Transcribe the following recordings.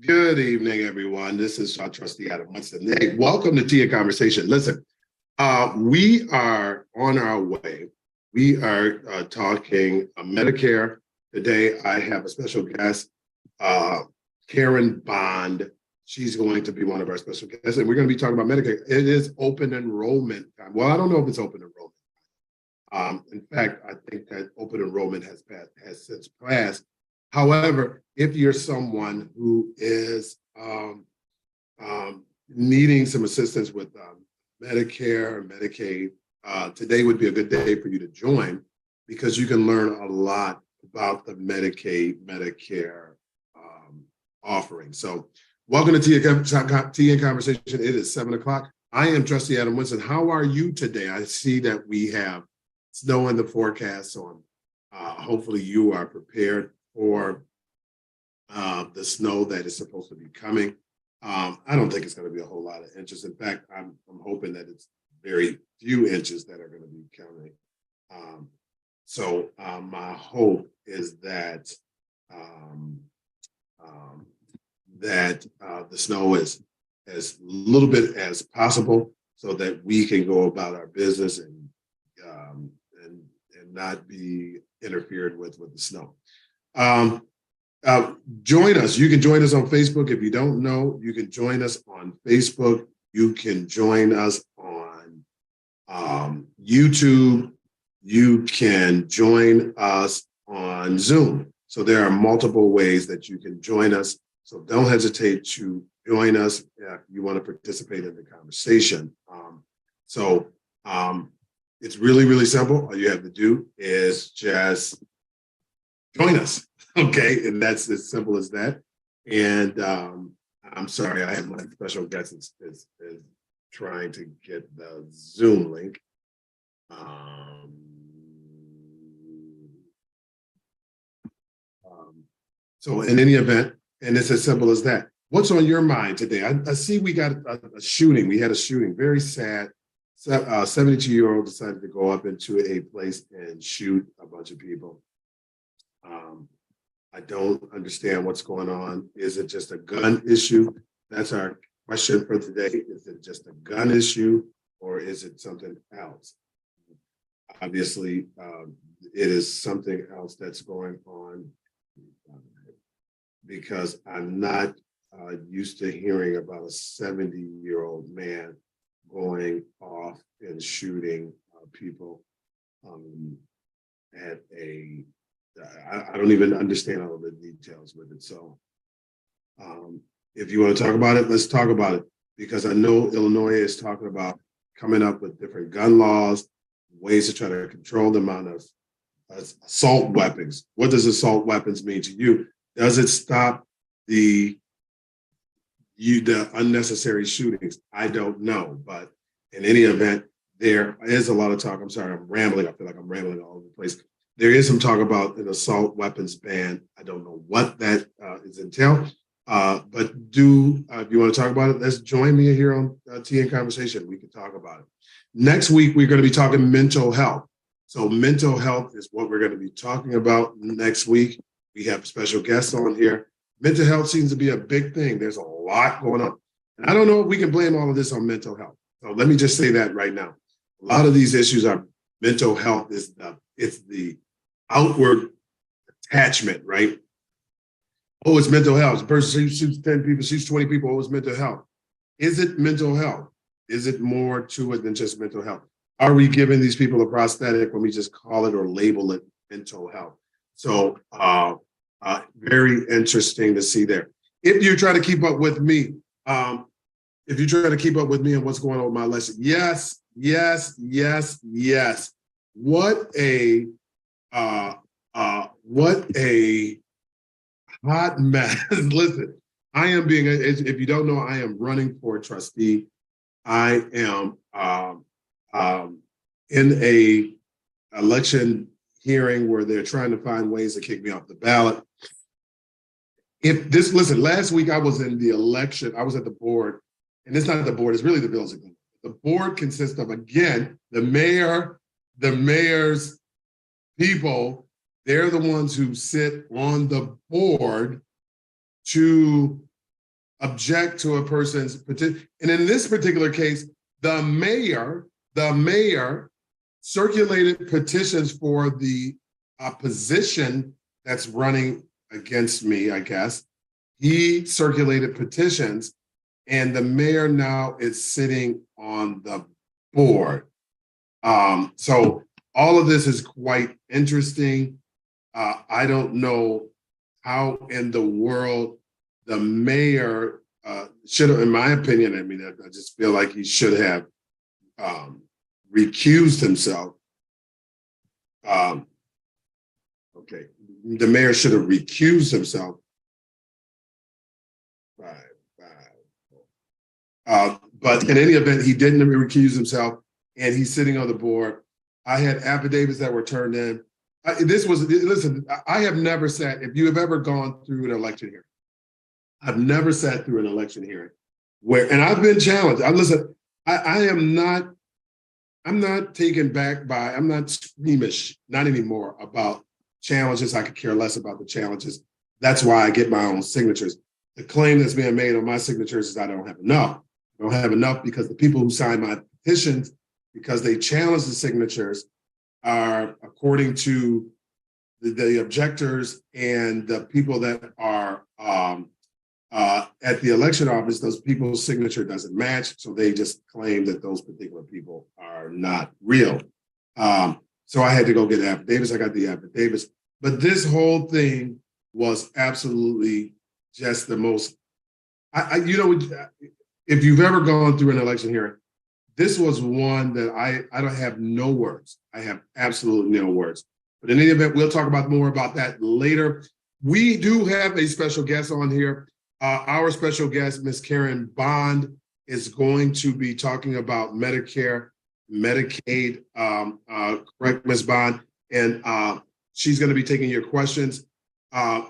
Good evening, everyone. This is Trustee Adam Winston. Hey, welcome to Tea and Conversation. Listen, we are on our way. We are talking Medicare today. I have a special guest, uh, Karen Bond. She's going to be one of our special guests, and we're going to be talking about Medicare. It is open enrollment time. Well, I don't know if it's open enrollment. In fact, I think that open enrollment has since passed. However, if you're someone who is needing some assistance with Medicare or Medicaid, today would be a good day for you to join because you can learn a lot about the Medicaid, Medicare offering. So welcome to Tea and Conversation. It is 7 o'clock. I am Trustee Adam Winston. How are you today? I see that we have snow in the forecast, so hopefully you are prepared for the snow that is supposed to be coming. I don't think it's going to be a whole lot of inches. In fact, I'm hoping that it's very few inches that are going to be coming. So my hope is that the snow is as little bit as possible, so that we can go about our business and not be interfered with the snow. Join us. You can join us on Facebook. If you don't know, you can join us on Facebook. You can join us on YouTube. You can join us on Zoom. So there are multiple ways that you can join us. So don't hesitate to join us if you want to participate in the conversation. It's really, really simple. All you have to do is just join us. Okay, and that's as simple as that. And I'm sorry, I have my special guest is trying to get the Zoom link. So in any event, and it's as simple as that. What's on your mind today? I see we got a shooting. We had a shooting, very sad. 72-year-old decided to go up into a place and shoot a bunch of people. I don't understand what's going on. Is it just a gun issue? That's our question for today. Is it just a gun issue or is it something else? Obviously, it is something else that's going on because I'm not used to hearing about a 70-year-old man going off and shooting people at a I don't even understand all of the details with it. So if you want to talk about it, let's talk about it. Because I know Illinois is talking about coming up with different gun laws, ways to try to control the amount of assault weapons. What does assault weapons mean to you? Does it stop the unnecessary shootings? I don't know. But in any event, there is a lot of talk. I'm sorry, I'm rambling. I feel like I'm rambling all over the place. There is some talk about an assault weapons ban. I don't know what that is entail, but if you want to talk about it, let's join me here on Tea and Conversation. We can talk about it. Next week, we're going to be talking mental health. So mental health is what we're going to be talking about next week. We have special guests on here. Mental health seems to be a big thing. There's a lot going on. And I don't know if we can blame all of this on mental health. So let me just say that right now. A lot of these issues are mental health it's the outward attachment, right? Oh, it's mental health. The person shoots 10 people, shoots 20 people. Oh, it's mental health. Is it mental health? Is it more to it than just mental health? Are we giving these people a prosthetic when we just call it or label it mental health? So very interesting to see there. If you're trying to keep up with me, and what's going on with my election, yes. What a hot mess. Listen, I am if you don't know, I am running for trustee. I am in a election hearing where they're trying to find ways to kick me off the ballot. Last week I was in the election, I was at the board, and it's not the board, it's really the bills. The board consists of, again, the mayor's people. They're the ones who sit on the board to object to a person's petition. And in this particular case, the mayor circulated petitions for the position that's running against me, I guess. He circulated petitions, and the mayor now is sitting on the board. So all of this is quite interesting. I don't know how in the world the mayor should have, in my opinion, I mean, I just feel like he should have recused himself. Okay, the mayor should have recused himself. But in any event, he didn't recuse himself, and he's sitting on the board. I had affidavits that were turned in. Listen, I have never sat, if you have ever gone through an election hearing, I've never sat through an election hearing and I've been challenged. I'm not taken back by, I'm not squeamish, not anymore, about challenges. I could care less about the challenges. That's why I get my own signatures. The claim that's being made on my signatures is I don't have enough. I don't have enough because the people who sign my petitions, because they challenge the signatures, are, according to the objectors and the people that are at the election office, those people's signature doesn't match. So they just claim that those particular people are not real. So I had to go get affidavits. I got the affidavits. But this whole thing was absolutely just the most, if you've ever gone through an election hearing, this was one that I don't have no words. I have absolutely no words. But in any event, we'll talk more about that later. We do have a special guest on here. Our special guest, Ms. Karen Bond, is going to be talking about Medicare, Medicaid, correct, Ms. Bond? And she's going to be taking your questions.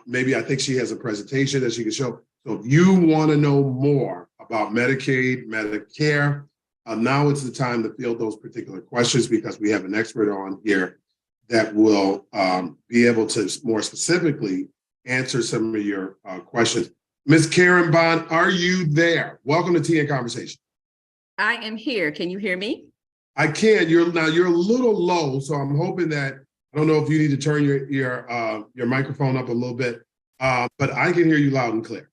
Maybe I think she has a presentation that she can show. So if you want to know more about Medicaid, Medicare, now it's the time to field those particular questions, because we have an expert on here that will be able to more specifically answer some of your questions. Ms. Karen Bond, are you there? Welcome to Tea and Conversation. I am here. Can you hear me? I can. You're a little low, so I'm hoping that, I don't know if you need to turn your microphone up a little bit, but I can hear you loud and clear.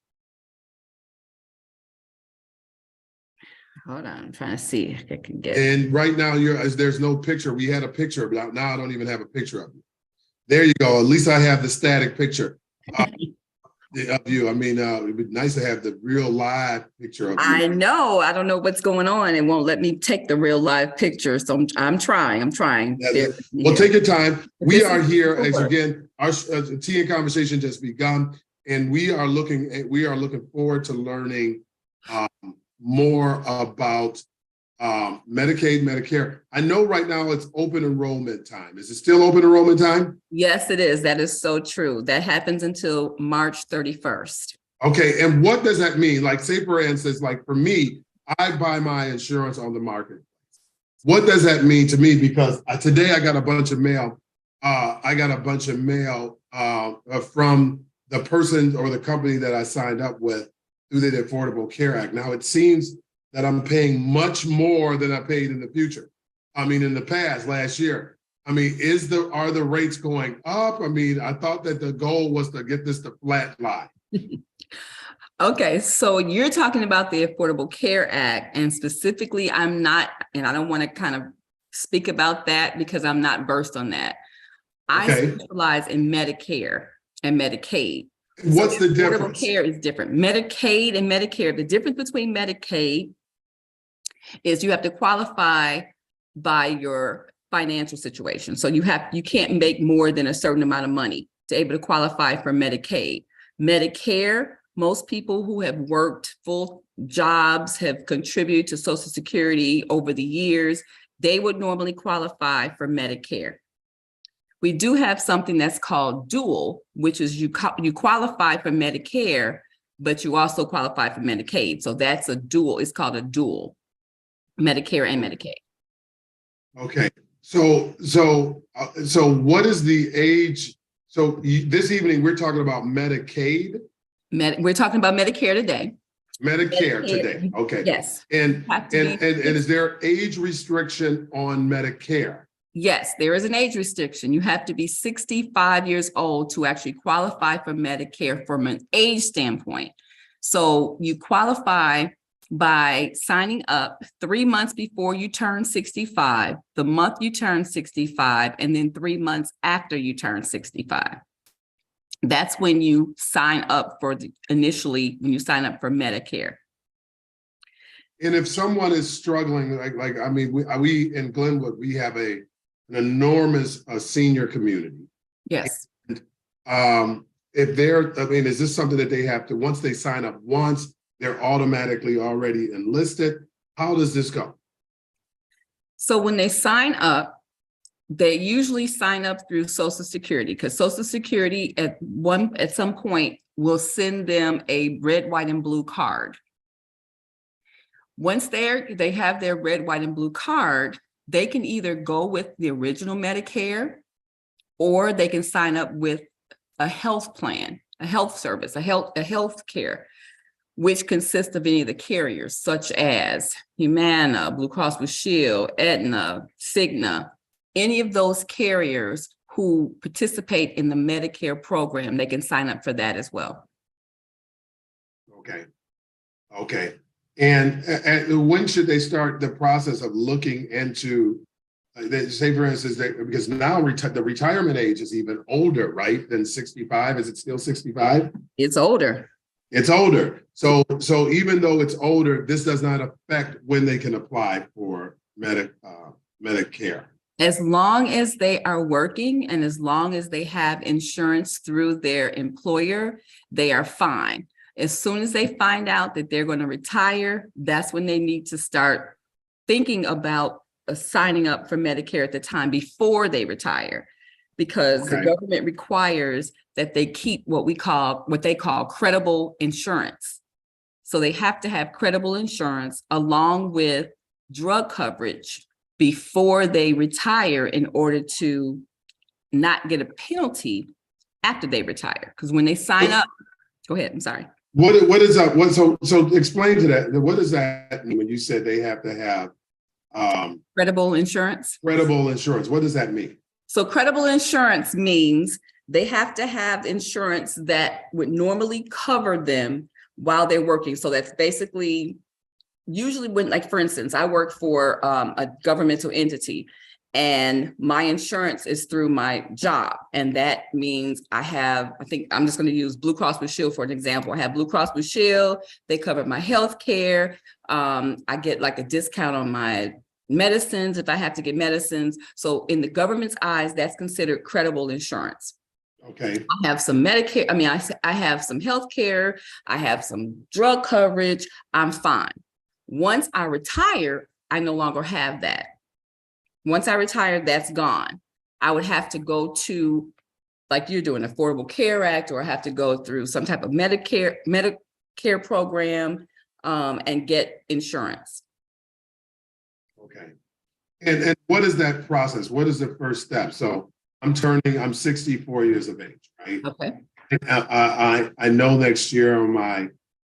Hold on, I'm trying to see if I can get. And right now, there's no picture. We had a picture, but now I don't even have a picture of you. There you go. At least I have the static picture of you. I mean, it'd be nice to have the real live picture of you. I know. I don't know what's going on. It won't let me take the real live picture. So I'm trying. Yeah, well, take your time. We are here, as again, our Tea and Conversation just begun, and we are looking forward to learning more about Medicaid, Medicare. I know right now it's open enrollment time. Is it still open enrollment time? Yes, it is. That is so true. That happens until March 31st. Okay, and what does that mean? Like, say for instance, like for me, I buy my insurance on the marketplace. What does that mean to me? Because today I got a bunch of mail. From the person or the company that I signed up with through the Affordable Care Act. Now it seems that I'm paying much more than I paid in the future. I mean, in the past, last year. I mean, are the rates going up? I mean, I thought that the goal was to get this to flat line. Okay, so you're talking about the Affordable Care Act, and specifically, I'm not, and I don't want to kind of speak about that because I'm not versed on that. I specialize in Medicare and Medicaid. What's the difference? Affordable care is different. Medicaid and Medicare, the difference between Medicaid is you have to qualify by your financial situation. So you can't make more than a certain amount of money to be able to qualify for Medicaid. Medicare, most people who have worked full jobs, have contributed to Social Security over the years, they would normally qualify for Medicare. We do have something that's called dual, which is you qualify for Medicare, but you also qualify for Medicaid. So that's a dual. It's called a dual, Medicare and Medicaid. Okay. So what is the age? So this evening we're talking about Medicaid. We're talking about Medicare today. Medicare today. Okay. Yes. And Have to and be- and is there age restriction on Medicare? Yes, there is an age restriction. You have to be 65 years old to actually qualify for Medicare from an age standpoint. So you qualify by signing up 3 months before you turn 65, the month you turn 65, and then 3 months after you turn 65. That's when you sign up for initially when you sign up for Medicare. And if someone is struggling, I mean, we in Glenwood, we have an enormous senior community. Yes. If they're, I mean, is this something that they have to, once they sign up once, they're automatically already enlisted? How does this go? So when they sign up, they usually sign up through Social Security, because Social Security at some point will send them a red, white, and blue card. Once they have their red, white, and blue card, they can either go with the original Medicare, or they can sign up with a health plan, a health service, a health care, which consists of any of the carriers, such as Humana, Blue Cross Blue Shield, Aetna, Cigna. Any of those carriers who participate in the Medicare program, they can sign up for that as well. Okay. Okay. And when should they start the process of looking into, say for instance, because now the retirement age is even older, right, than 65? Is it still 65? It's older. It's older. So even though it's older, this does not affect when they can apply for Medicare. As long as they are working and as long as they have insurance through their employer, they are fine. As soon as they find out that they're going to retire, that's when they need to start thinking about signing up for Medicare at the time before they retire, because the government requires that they keep what they call credible insurance. So they have to have credible insurance along with drug coverage before they retire in order to not get a penalty after they retire. Because when they sign up, go ahead, I'm sorry. What is that? So explain to that. What does that mean when you said they have to have credible insurance? Credible insurance. What does that mean? So credible insurance means they have to have insurance that would normally cover them while they're working. So that's basically usually when, like, for instance, I work for a governmental entity and my insurance is through my job. And that means I think I'm just going to use Blue Cross Blue Shield for an example. I have Blue Cross Blue Shield. They cover my health care. I get like a discount on my medicines if I have to get medicines. So in the government's eyes, that's considered credible insurance. Okay. I have some Medicare. I mean, I have some health care. I have some drug coverage. I'm fine. Once I retire, I no longer have that. Once I retire, that's gone. I would have to go to, like you're doing, Affordable Care Act, or I have to go through some type of Medicare program and get insurance. Okay. And what is that process? What is the first step? So I'm 64 years of age, right? Okay. I know next year I'm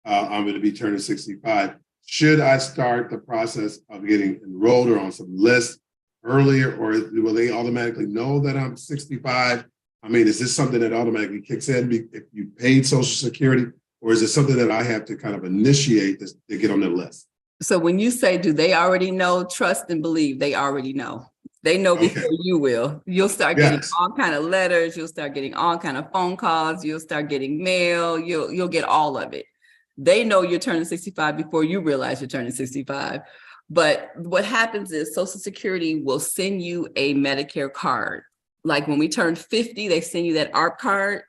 going to be turning 65. Should I start the process of getting enrolled or on some list earlier, or will they automatically know that I'm 65? I mean, is this something that automatically kicks in if you paid Social Security, or is it something that I have to kind of initiate to get on the list? So when you say, do they already know, trust and believe, they already know. They know before you will. You'll start getting all kind of letters. You'll start getting all kind of phone calls. You'll start getting mail. You'll get all of it. They know you're turning 65 before you realize you're turning 65. But what happens is Social Security will send you a Medicare card. Like when we turn 50, they send you that ARP card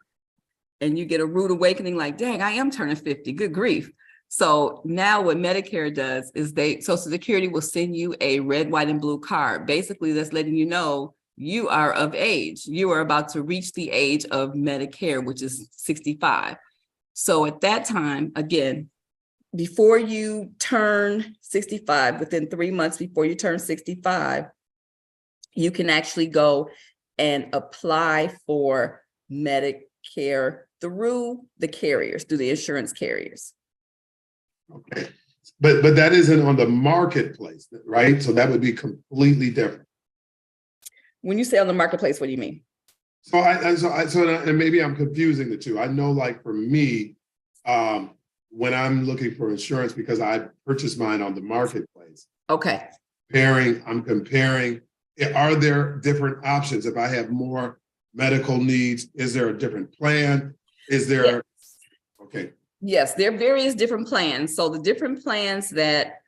and you get a rude awakening like, dang, I am turning 50, good grief. So now what Medicare does is Social Security will send you a red, white, and blue card. Basically, that's letting you know you are of age. You are about to reach the age of Medicare, which is 65. So at that time, again, before you turn 65, within 3 months before you turn 65, you can actually go and apply for Medicare through the carriers, through the insurance carriers. Okay. But that isn't on the marketplace, right? So that would be completely different. When you say on the marketplace, what do you mean? And maybe I'm confusing the two. I know, like for me, when I'm looking for insurance, because I purchased mine on the marketplace. Okay. I'm comparing. Are there different options? If I have more medical needs, is there a different plan? Is there? Yes. Okay. Yes, there are various different plans. So the different plans that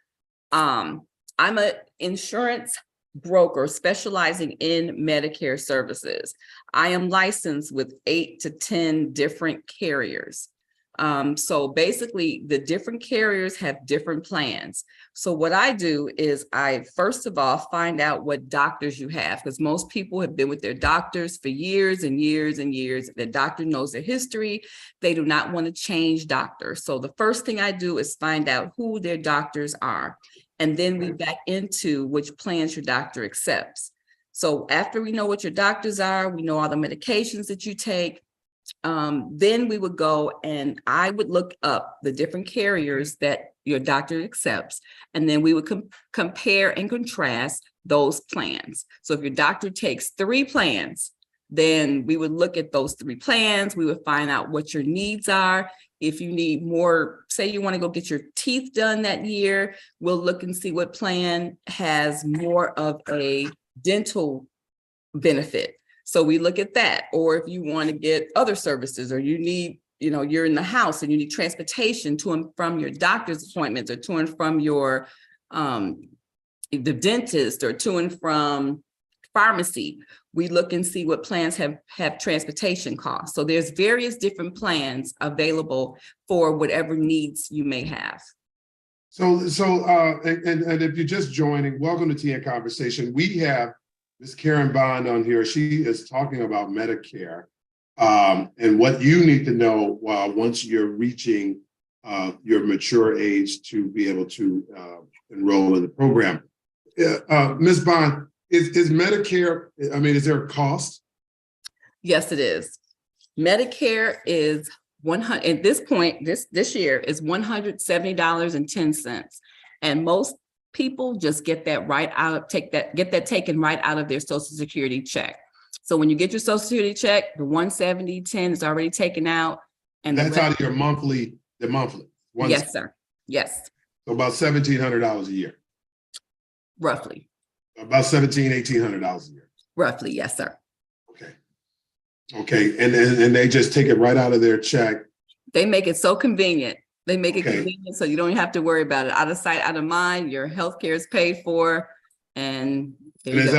I'm an insurance broker specializing in Medicare services. I am licensed with 8 to 10 different carriers. So basically, the different carriers have different plans. So what I do is I, first of all, find out what doctors you have, because most people have been with their doctors for years and years and years. The doctor knows their history. They do not want to change doctors. So the first thing I do is find out who their doctors are. And then we back into which plans your doctor accepts. So after we know what your doctors are, we know all the medications that you take. Then we would go and I would look up the different carriers that your doctor accepts, and then we would compare and contrast those plans. So if your doctor takes 3 plans, then we would look at those 3 plans. We would find out what your needs are. If you need more, say you want to go get your teeth done that year, we'll look and see what plan has more of a dental benefit. So we look at that. Or if you want to get other services, or you need, you're in the house and you need transportation to and from your doctor's appointments, or to and from your the dentist, or to and from pharmacy, we look and see what plans have transportation costs. So there's various different plans available for whatever needs you may have. So and if you're just joining, welcome to TN Conversation. We have Ms. Karen Bond on here. She is talking about Medicare and what you need to know once you're reaching your mature age to be able to enroll in the program. Ms. Bond, is Medicare, is there a cost? Yes, it is. Medicare is 100 at this point, this year is $170.10. And most people just get that right out, get that taken right out of their Social Security check. So when you get your Social Security check, the $170.10 is already taken out. And that's out of your monthly, Yes, sir. Yes. So about $1,700 a year. Roughly. About $1,800 a year. Roughly, yes, sir. Okay. And they just take it right out of their check. They make it so convenient. They make it convenient so you don't have to worry about it. Out of sight, out of mind. Your health care is paid for. And is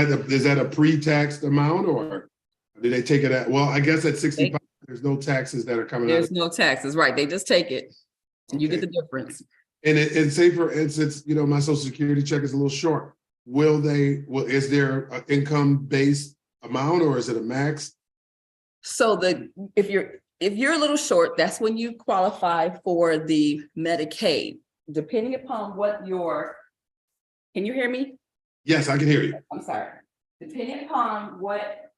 that a pre-taxed amount, or do they take it at, well, I guess at 65, there's no taxes that are coming out. There's no taxes, right? They just take it. And you get the difference. And say for instance, my Social Security check is a little short. Is there an income-based amount, or is it a max? So if you're a little short, that's when you qualify for the Medicaid, depending upon can you hear me? Yes, I can hear you. I'm sorry. Depending upon what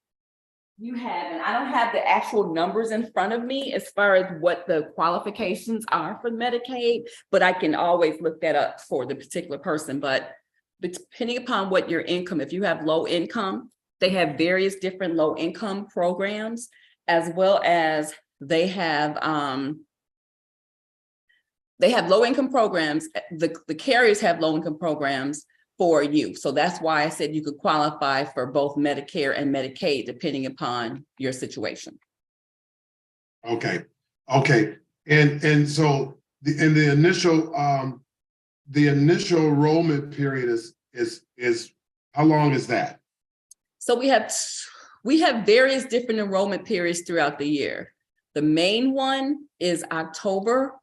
you have, and I don't have the actual numbers in front of me as far as what the qualifications are for Medicaid, but I can always look that up for the particular person. But depending upon what your income, if you have low income, they have various different low income programs, as well as they have low income programs. The carriers have low income programs for you. So that's why I said you could qualify for both Medicare and Medicaid, depending upon your situation. Okay. And so the initial enrollment period is how long is that? So we have various different enrollment periods throughout the year. The main one is October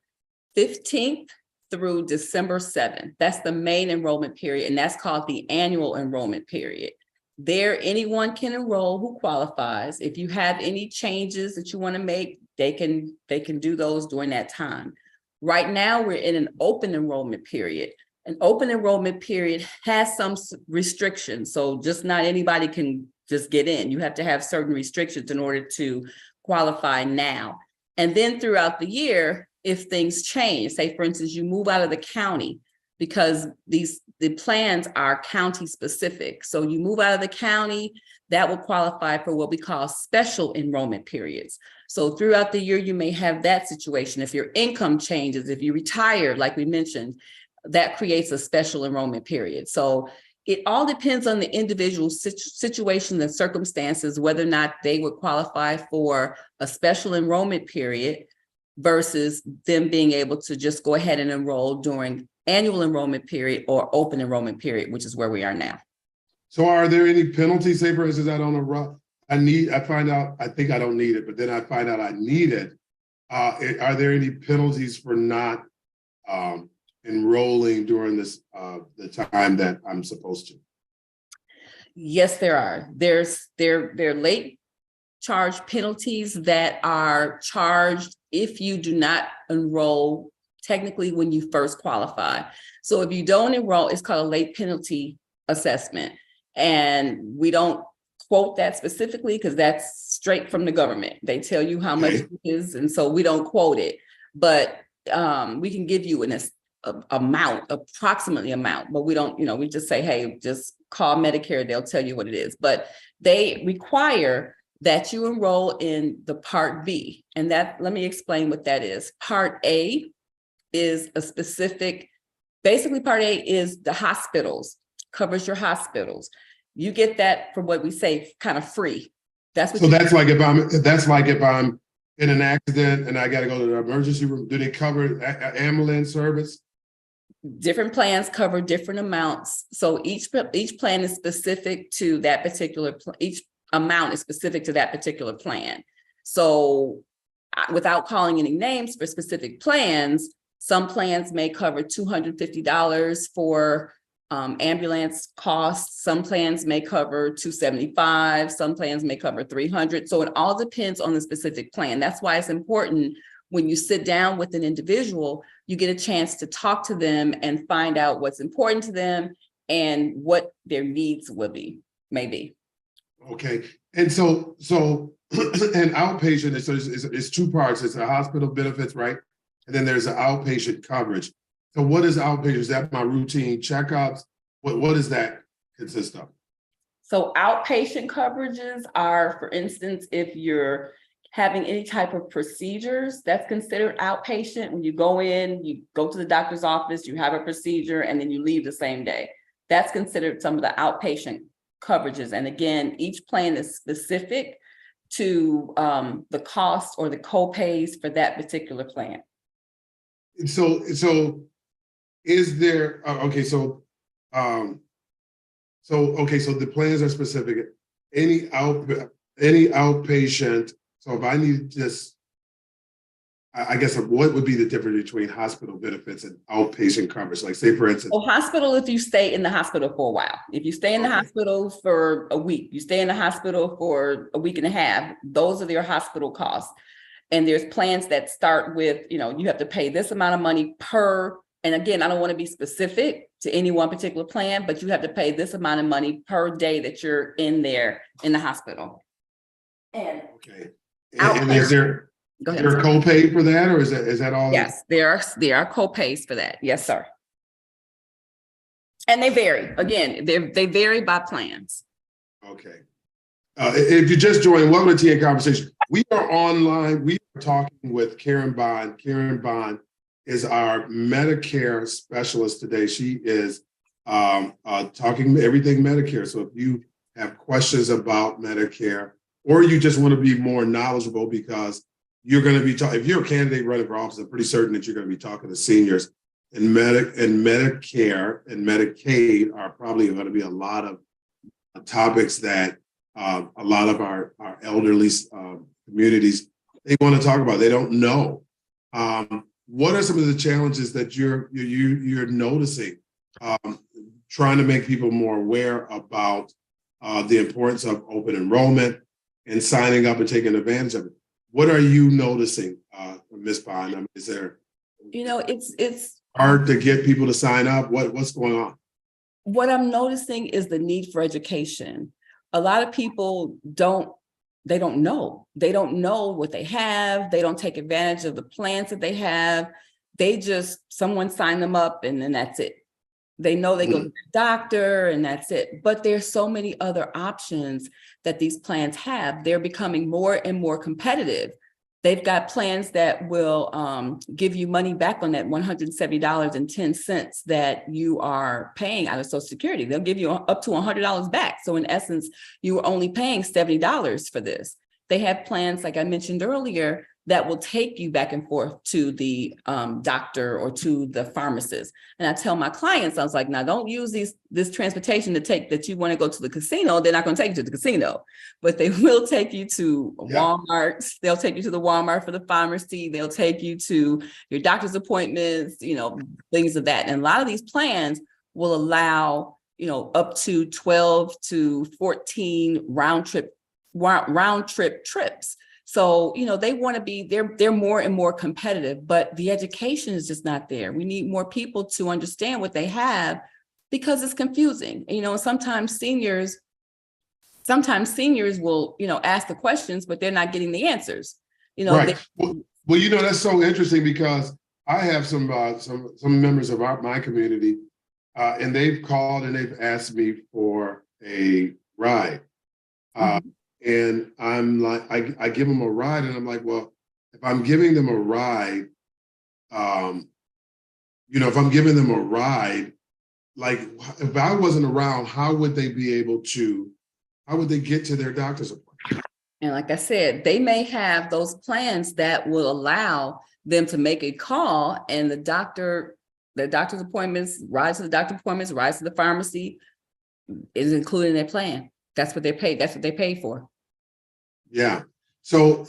15th through December 7th. That's the main enrollment period, and that's called the annual enrollment period. There, anyone can enroll who qualifies. If you have any changes that you want to make, they can do those during that time. Right now, we're in an open enrollment period. An open enrollment period has some restrictions, so just not anybody can just get in. You have to have certain restrictions in order to qualify now. And then throughout the year, if things change. Say, for instance, you move out of the county, because the plans are county specific. So you move out of the county, that will qualify for what we call special enrollment periods. So throughout the year, you may have that situation. If your income changes, if you retire, like we mentioned, that creates a special enrollment period. So it all depends on the individual situation and circumstances, whether or not they would qualify for a special enrollment period versus them being able to just go ahead and enroll during annual enrollment period or open enrollment period, which is where we are now. So are there any penalties? Say, for instance, I don't know, I find out, I think I don't need it, but then I find out I need it. Are there any penalties for not enrolling during this, the time that I'm supposed to? Yes, there are. There are late charge penalties that are charged if you do not enroll technically when you first qualify. So if you don't enroll, it's called a late penalty assessment. And we don't quote that specifically because that's straight from the government. They tell you how much it is, and so we don't quote it. But we can give you an amount, approximately amount, but we don't, we just say, hey, just call Medicare, they'll tell you what it is. But they require that you enroll in the Part B. And that, let me explain what that is. Part A is a specific, basically Part A is the hospitals, covers your hospitals. You get that for what we say kind of free. That's what. So that's like if I'm in an accident and I got to go to the emergency room, do they cover ambulance service? Different plans cover different amounts. So each plan is specific to that particular, each amount is specific to that particular plan. So without calling any names for specific plans, some plans may cover $250 for ambulance costs. Some plans may cover $275. Some plans may cover $300. So it all depends on the specific plan. That's why it's important when you sit down with an individual, you get a chance to talk to them and find out what's important to them and what their needs will be, maybe. Okay. And so an outpatient, so it's two parts. It's a hospital benefits, right? And then there's an outpatient coverage. So what is outpatient? Is that my routine checkups? What does that consist of? So outpatient coverages are, for instance, if you're having any type of procedures, that's considered outpatient. When you go in, you go to the doctor's office, you have a procedure, and then you leave the same day. That's considered some of the outpatient coverages. And again, each plan is specific to the cost or the co-pays for that particular plan. So is there, so the plans are specific. Any outpatient, so if I need just, I guess what would be the difference between hospital benefits and outpatient coverage? Like say for instance. Well, hospital, if you stay in the hospital for a while, if you stay in the hospital for a week, you stay in the hospital for a week and a half, those are your hospital costs. And there's plans that start with, you have to pay this amount of money per, and again, I don't want to be specific to any one particular plan, but you have to pay this amount of money per day that you're in there in the hospital. And and is there a copay for that, or is that all? Yes, there are copays for that. Yes, sir. And they vary. Again, they vary by plans. Okay. If you just joined, welcome to TA Conversation. We are online. We are talking with Karen Bond. Karen Bond is our Medicare specialist today. She is talking everything Medicare. So if you have questions about Medicare, or you just want to be more knowledgeable because you're going to be talking, if you're a candidate running for office, I'm pretty certain that you're going to be talking to seniors. And Medicare and Medicaid are probably going to be a lot of topics that a lot of our elderly communities, they want to talk about. They don't know. What are some of the challenges that you're noticing, trying to make people more aware about the importance of open enrollment and signing up and taking advantage of it? What are you noticing, Ms. Bond? I mean, is there, it's hard to get people to sign up? What's going on? What I'm noticing is the need for education. A lot of people don't they don't know. They don't know what they have. They don't take advantage of the plans that they have. Someone signed them up and then that's it. They know they go to the doctor and that's it. But there's so many other options that these plans have. They're becoming more and more competitive. They've got plans that will give you money back on that $170.10 that you are paying out of Social Security. They'll give you up to $100 back. So in essence, you are only paying $70 for this. They have plans, like I mentioned earlier, that will take you back and forth to the doctor or to the pharmacist. And I tell my clients, I was like, now don't use this transportation that you want to go to the casino. They're not going to take you to the casino, but they will take you to Walmart. They'll take you to the Walmart for the pharmacy. They'll take you to your doctor's appointments, things of that. And a lot of these plans will allow, up to 12 to 14 round trip trips. So, they want to be, they're more and more competitive, but the education is just not there. We need more people to understand what they have because it's confusing. Sometimes seniors will, ask the questions, but they're not getting the answers. Right. That's so interesting because I have some members of my community, and they've called and they've asked me for a ride. And I'm like, I give them a ride and I'm like, well, if I'm giving them a ride, if I'm giving them a ride, like if I wasn't around, how would they get to their doctor's appointment? And like I said, they may have those plans that will allow them to make a call and the doctor's appointments, rides to the doctor's appointments, rides to the pharmacy is included in their plan. That's what they pay. That's what they pay for. Yeah. So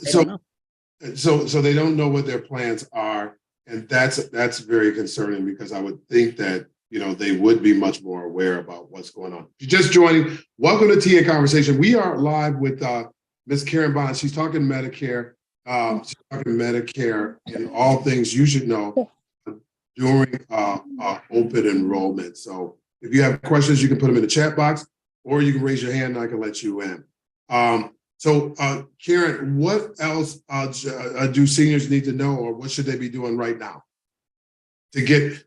they don't know what their plans are. And that's very concerning because I would think that, they would be much more aware about what's going on. If you're just joining, welcome to TA Conversation. We are live with Ms. Karen Bond. She's talking Medicare. She's talking Medicare and all things you should know during open enrollment. So if you have questions, you can put them in the chat box or you can raise your hand and I can let you in. So Karen, what else do seniors need to know or what should they be doing right now? Is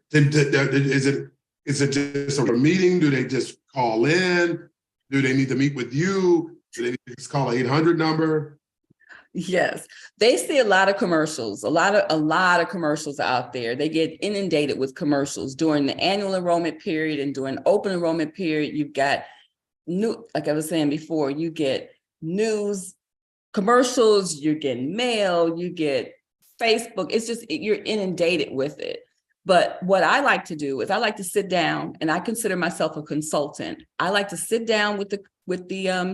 it just a meeting? Do they just call in? Do they need to meet with you? Do they need to just call an 800 number? Yes, they see a lot of commercials, a lot of commercials out there. They get inundated with commercials during the annual enrollment period and during open enrollment period. You've got like I was saying before, you get news commercials, you're getting mail, you get Facebook. It's just, you're inundated with it. But what I like to do is I like to sit down, and I consider myself a consultant. I like to sit down with the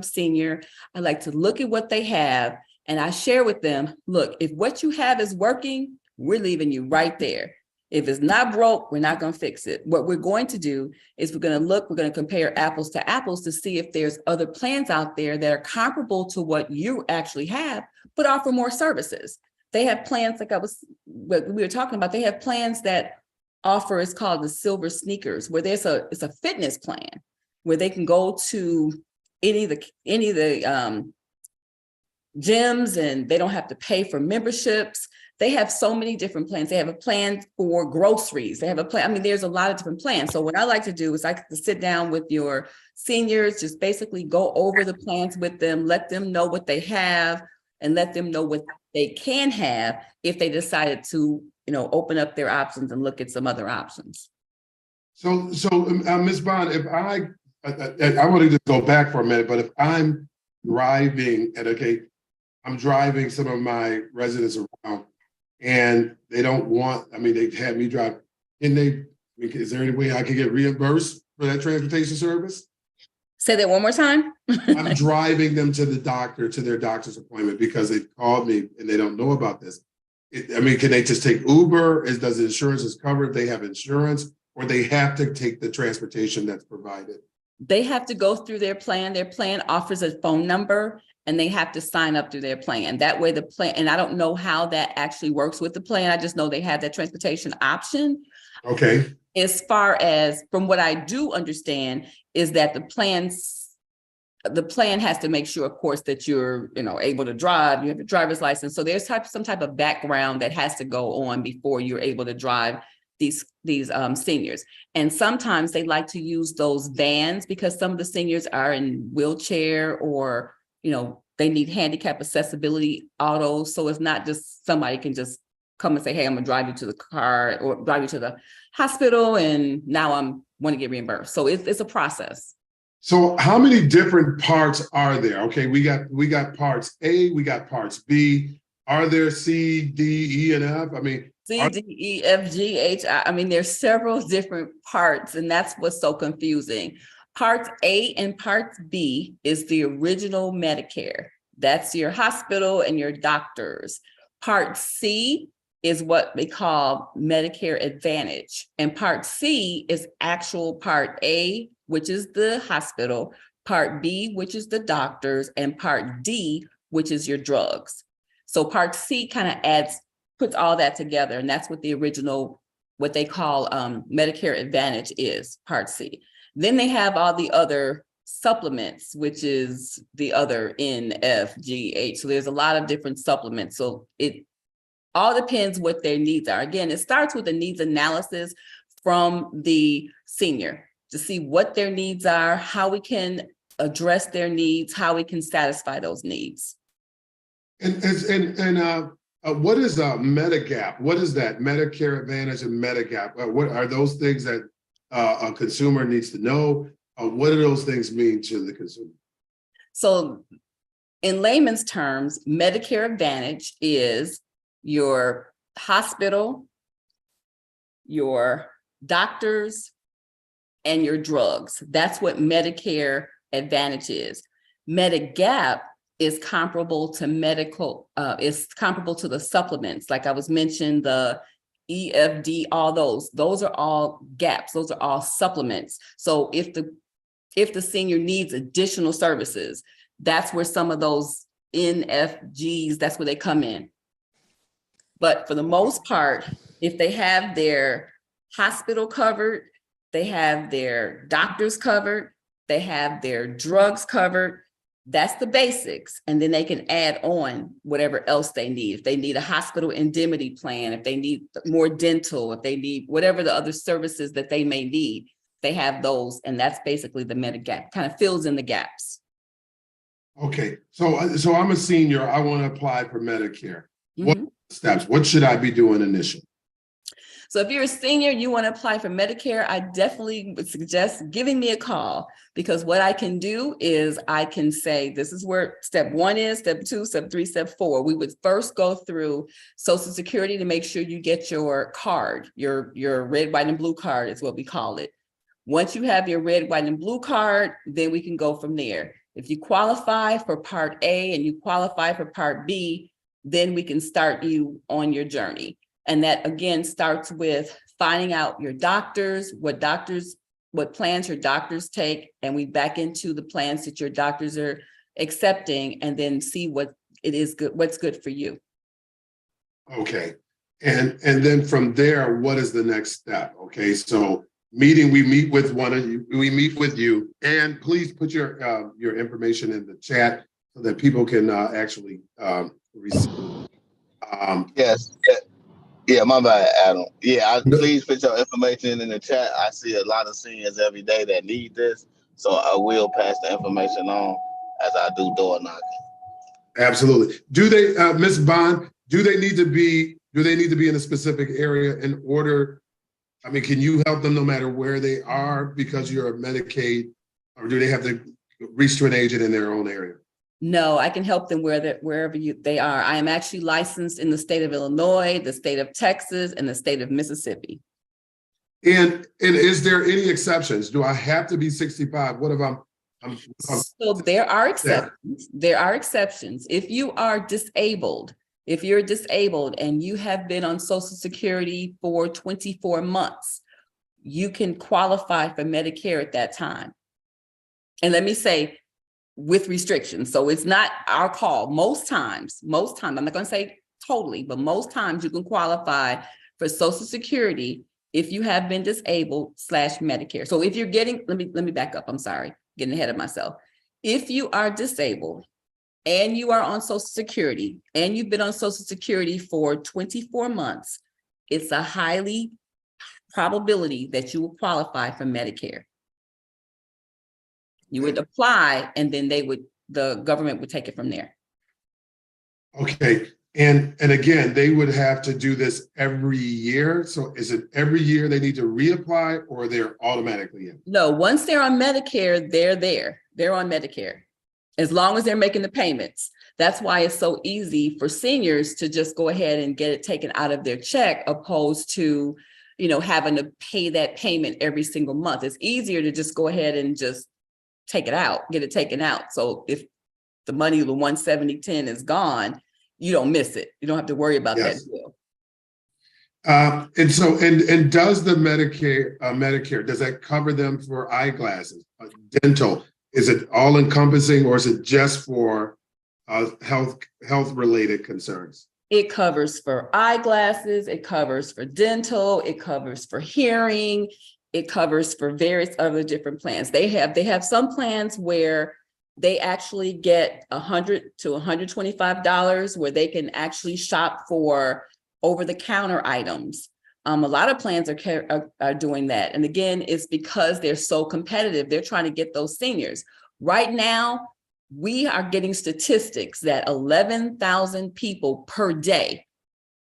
senior. I like to look at what they have, and I share with them, look, if what you have is working, we're leaving you right there. If it's not broke, we're not going to fix it. What we're going to do is we're going to compare apples to apples to see if there's other plans out there that are comparable to what you actually have, but offer more services. They have plans like what we were talking about. They have plans that offer, it's called the Silver Sneakers, where it's a fitness plan where they can go to any of the gyms and they don't have to pay for memberships. They have so many different plans. They have a plan for groceries. They have a plan. I mean, there's a lot of different plans. So what I like to do is I like to sit down with your seniors, just basically go over the plans with them, let them know what they have and let them know what they can have if they decided to, open up their options and look at some other options. So Ms. Bond, if I want to just go back for a minute, but if I'm driving I'm driving some of my residents around and they don't want, they had me drive, is there any way I can get reimbursed for that transportation service? Say that one more time. I'm driving them to the doctor, to their doctor's appointment because they called me and they don't know about this. Can they just take Uber? Does the insurance cover if they have insurance, or they have to take the transportation that's provided? They have to go through their plan. Their plan offers a phone number and they have to sign up through their plan. That way the plan, and I don't know how that actually works with the plan. I just know they have that transportation option. Okay. As far as from what I do understand is that the plans the plan has to make sure, of course, that you're, able to drive, you have a driver's license. So there's some type of background that has to go on before you're able to drive these seniors. And sometimes they like to use those vans because some of the seniors are in wheelchair or, they need handicap accessibility autos. So it's not just somebody can just come and say, hey, I'm gonna drive you to the car or drive you to the hospital, and now want to get reimbursed. So it's a process. So how many different parts are there? Okay, we got parts A, we got parts B. Are there C, D, E, and F? I mean, C, D, E, F, G, H. I mean, there's several different parts, and that's what's so confusing. Part A and Part B is the original Medicare. That's your hospital and your doctors. Part C is what they call Medicare Advantage. And Part C is actual Part A, which is the hospital, Part B, which is the doctors, and Part D, which is your drugs. So Part C kind of puts all that together. And that's what the original, what they call Medicare Advantage is, Part C. Then they have all the other supplements, which is the other N, F, G, H. So there's a lot of different supplements. So it all depends what their needs are. Again, it starts with a needs analysis from the senior to see what their needs are, how we can address their needs, how we can satisfy those needs. And what is Medigap? What is that? Medicare Advantage and Medigap? What are those things that a consumer needs to know? What do those things mean to the consumer? So in layman's terms, Medicare Advantage is your hospital, your doctors, and your drugs. That's what Medicare Advantage is. Medigap is comparable to is comparable to the supplements. Like I was mentioning, the EFD, all those are all gaps. Those are all supplements. So if the senior needs additional services, that's where some of those NFGs, that's where they come in. But for the most part, if they have their hospital covered, they have their doctors covered, they have their drugs covered, that's the basics. And then they can add on whatever else they need. If they need a hospital indemnity plan, if they need more dental, if they need whatever the other services that they may need, they have those. And that's basically the Medigap, kind of fills in the gaps. Okay, so I'm a senior, I want to apply for Medicare. What steps, what should I be doing initially? So if you're a senior, you want to apply for Medicare, I definitely would suggest giving me a call, because what I can do is I can say, this is where step 1 is, step 2, step 3, step 4. We would first go through Social Security to make sure you get your card, your red, white, and blue card is what we call it. Once you have your red, white, and blue card, then we can go from there. If you qualify for Part A and you qualify for Part B, then we can start you on your journey. And that again starts with finding out your doctors, what plans your doctors take, and we back into the plans that your doctors are accepting, and then see what it is good, what's good for you. Okay. And then from there, what is the next step? Okay, so we meet with one of you, we meet with you, and please put your information in the chat so that people can actually receive. Yes. Yeah, my bad, Adam. Yeah, please put your information in the chat. I see a lot of seniors every day that need this, so I will pass the information on as I do door knocking. Absolutely. Do they, Ms. Bond, do they need to be in a specific area in order? I mean, can you help them no matter where they are because you're a Medicaid, or do they have to reach to an agent in their own area? No, I can help them wherever they are. I am actually licensed in the state of Illinois, the state of Texas, and the state of Mississippi. And is there any exceptions? Do I have to be 65? What if I'm so there are exceptions. There are exceptions. If you are disabled, if you're disabled and you have been on Social Security for 24 months, you can qualify for Medicare at that time. And let me say, with restrictions. So it's not our call. Most times, I'm not going to say totally, but most times you can qualify for Social Security if you have been disabled / Medicare. So if you're getting, let me back up. I'm sorry, getting ahead of myself. If you are disabled and you are on Social Security and you've been on Social Security for 24 months, it's a highly probability that you will qualify for Medicare. You would apply and then the government would take it from there. Okay. And again, they would have to do this every year. So is it every year they need to reapply or they're automatically in? No, once they're on Medicare, they're there. They're on Medicare. As long as they're making the payments. That's why it's so easy for seniors to just go ahead and get it taken out of their check, opposed to, having to pay that payment every single month. It's easier to just go ahead and just take it out, get it taken out. So if the money, the 170.10 is gone, you don't miss it. You don't have to worry about that bill. And so, and does the Medicare, does that cover them for eyeglasses, dental? Is it all encompassing or is it just for health related concerns? It covers for eyeglasses, it covers for dental, it covers for hearing, it covers for various other different plans. They have some plans where they actually get $100 to $125 where they can actually shop for over-the-counter items. A lot of plans are doing that. And again, it's because they're so competitive. They're trying to get those seniors. Right now, we are getting statistics that 11,000 people per day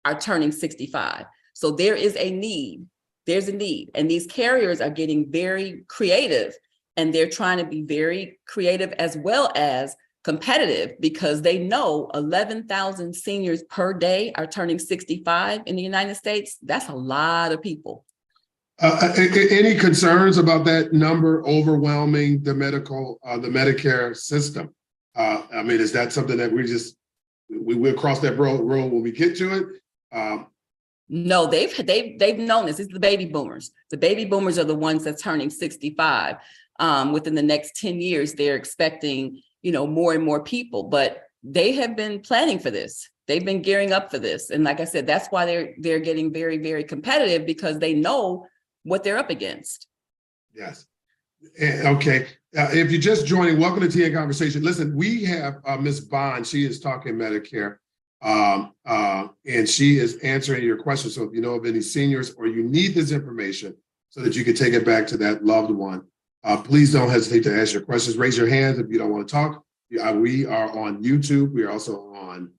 are turning 65. So there is a need. There's a need. And these carriers are getting very creative. And they're trying to be very creative as well as competitive because they know 11,000 seniors per day are turning 65 in the United States. That's a lot of people. Any concerns about that number overwhelming the Medicare system? I mean, is that something that we will cross that road when we get to it? No, they've known this. It's the baby boomers. The baby boomers are the ones that's turning 65. Within the next 10 years, they're expecting, more and more people, but they have been planning for this. They've been gearing up for this. And like I said, that's why they're getting very, very competitive because they know what they're up against. Yes. Okay. If you're just joining, welcome to TN Conversation. Listen, we have Ms. Bond. She is talking Medicare and she is answering your questions. So if you know of any seniors or you need this information so that you can take it back to that loved one, please don't hesitate to ask your questions. Raise your hands if you don't want to talk. We are on YouTube. We are also on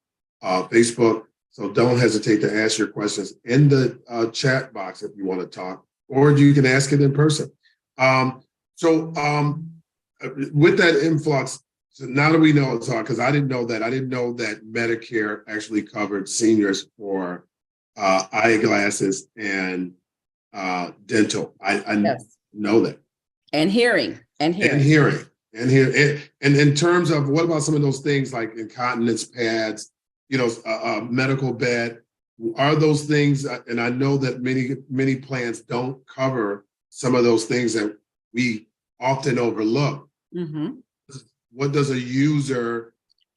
Facebook. So don't hesitate to ask your questions in the chat box if you want to talk, or you can ask it in person. With that influx, so now that we know it's all, because I didn't know that Medicare actually covered seniors for eyeglasses and dental. I Yes. know that. And hearing. And in terms of what about some of those things like incontinence pads, medical bed, are those things, and I know that many plans don't cover some of those things that we often overlook. Mm-hmm. What does a user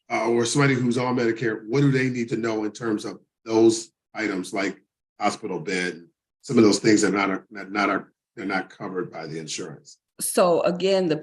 or somebody who's on Medicare, what do they need to know in terms of those items like hospital bed, some of those things that they're not covered by the insurance? So again, the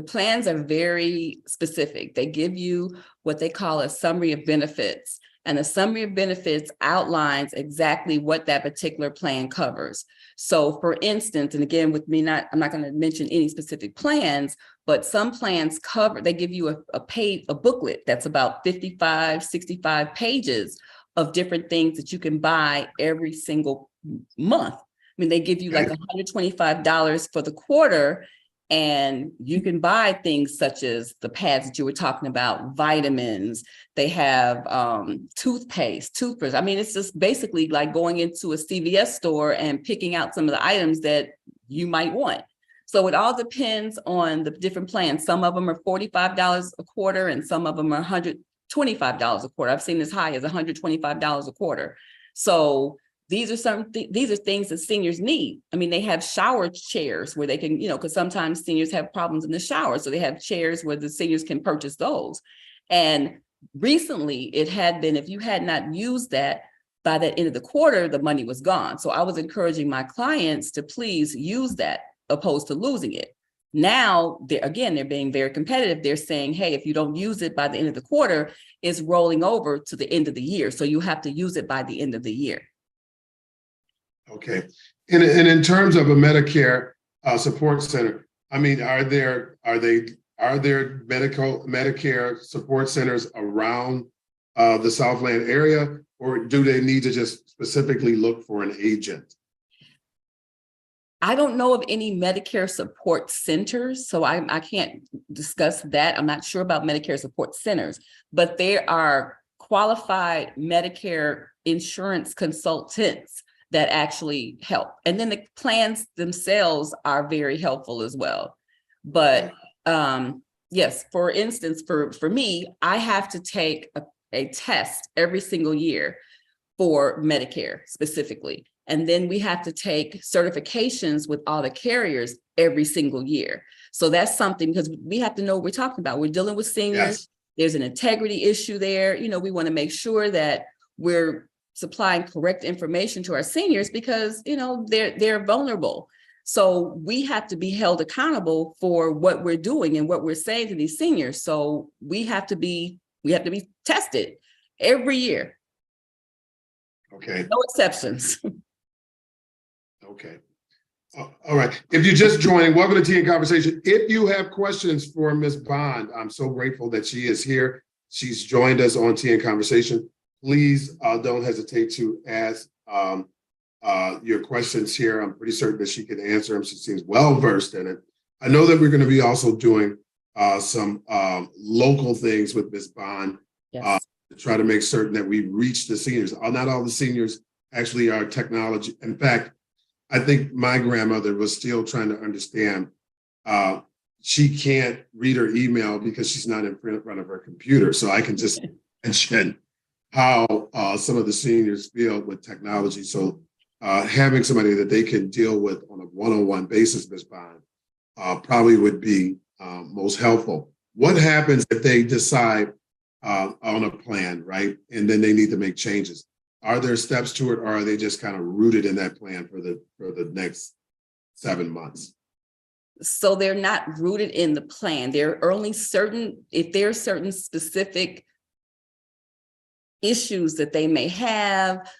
plans are very specific. They give you what they call a summary of benefits. And the summary of benefits outlines exactly what that particular plan covers. So for instance, and again, with me, I'm not going to mention any specific plans, but some plans they give you a booklet that's about 55, 65 pages of different things that you can buy every single month. I mean, they give you like $125 for the quarter, and you can buy things such as the pads that you were talking about, vitamins. They have toothpaste, toothbrush. I mean, it's just basically like going into a CVS store and picking out some of the items that you might want. So it all depends on the different plans. Some of them are $45 a quarter, and some of them are $125 a quarter. I've seen as high as $125 a quarter. So these are things that seniors need. I mean, they have shower chairs where they can, because sometimes seniors have problems in the shower. So they have chairs where the seniors can purchase those. And recently it had been, if you had not used that by the end of the quarter, the money was gone. So I was encouraging my clients to please use that opposed to losing it. Now, they're being very competitive. They're saying, hey, if you don't use it by the end of the quarter, it's rolling over to the end of the year. So you have to use it by the end of the year. Okay. And in terms of a Medicare support center, I mean, are there Medicare support centers around the Southland area, or do they need to just specifically look for an agent? I don't know of any Medicare support centers, so I can't discuss that. I'm not sure about Medicare support centers, but there are qualified Medicare insurance consultants that actually help. And then the plans themselves are very helpful as well. But yes, for instance, for me, I have to take a test every single year for Medicare specifically. And then we have to take certifications with all the carriers every single year. So that's something, because we have to know what we're talking about. We're dealing with seniors. Yes. There's an integrity issue there. You know, we want to make sure that we're supplying correct information to our seniors because, you know, they're vulnerable. So we have to be held accountable for what we're doing and what we're saying to these seniors. So we have to be tested every year. Okay. No exceptions. Okay. All right. If you're just joining, welcome to Tea and Conversation. If you have questions for Ms. Bond, I'm so grateful that she is here. She's joined us on Tea and Conversation. Please don't hesitate to ask your questions here. I'm pretty certain that she can answer them. She seems well versed in it. I know that we're going to be also doing some local things with Ms. Bond. Yes. To try to make certain that we reach the seniors. Not all the seniors actually are technology. In fact, I think my grandmother was still trying to understand. She can't read her email because she's not in front of her computer. So I can just mention how some of the seniors feel with technology. So having somebody that they can deal with on a one-on-one basis, Ms. Bond, probably would be most helpful. What happens if they decide on a plan, right? And then they need to make changes. Are there steps to it, or are they just kind of rooted in that plan for the next 7 months? So they're not rooted in the plan. There are only if there are certain specific issues that they may have,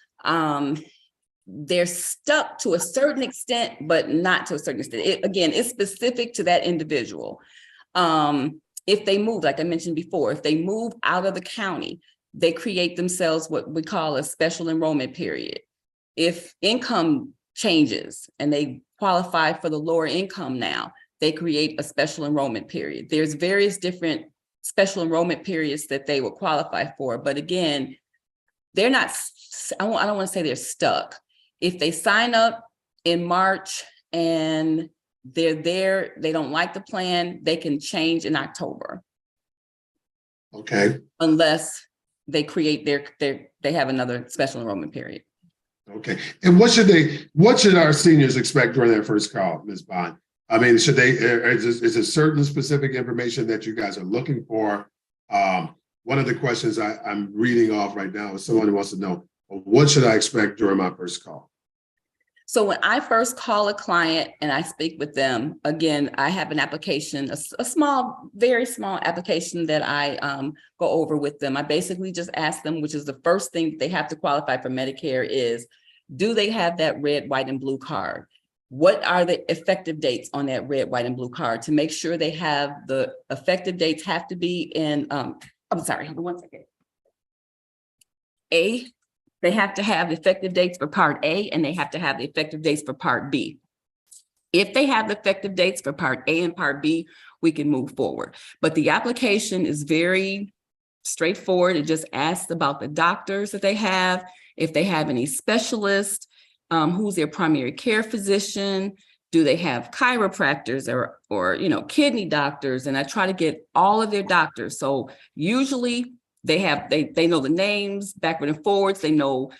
they're stuck to a certain extent, but not to a certain extent. Again, it's specific to that individual. If they move, like I mentioned before, if they move out of the county, they create themselves what we call a special enrollment period. If income changes and they qualify for the lower income now, they create a special enrollment period. There's various different special enrollment periods that they will qualify for. But again, they're not, I don't want to say they're stuck. If they sign up in March and they're there, they don't like the plan, they can change in October. Okay. Unless they create they have another special enrollment period. Okay. And what should our seniors expect during their first call, Ms. Bond? I mean, is there certain specific information that you guys are looking for? One of the questions I'm reading off right now is someone who wants to know, what should I expect during my first call? So when I first call a client and I speak with them, again, I have an application, a small, very small application that I go over with them. I basically just ask them, which is the first thing they have to qualify for Medicare is, do they have that red, white, and blue card? What are the effective dates on that red, white, and blue card to make sure they have the effective dates have to be in, I'm sorry, hold on one second. They have to have effective dates for Part A, and they have to have the effective dates for Part B. If they have the effective dates for Part A and Part B, we can move forward. But the application is very straightforward. It just asks about the doctors that they have, if they have any specialists, who's their primary care physician, do they have chiropractors or kidney doctors, and I try to get all of their doctors. So usually they know the names backward and forwards. They know,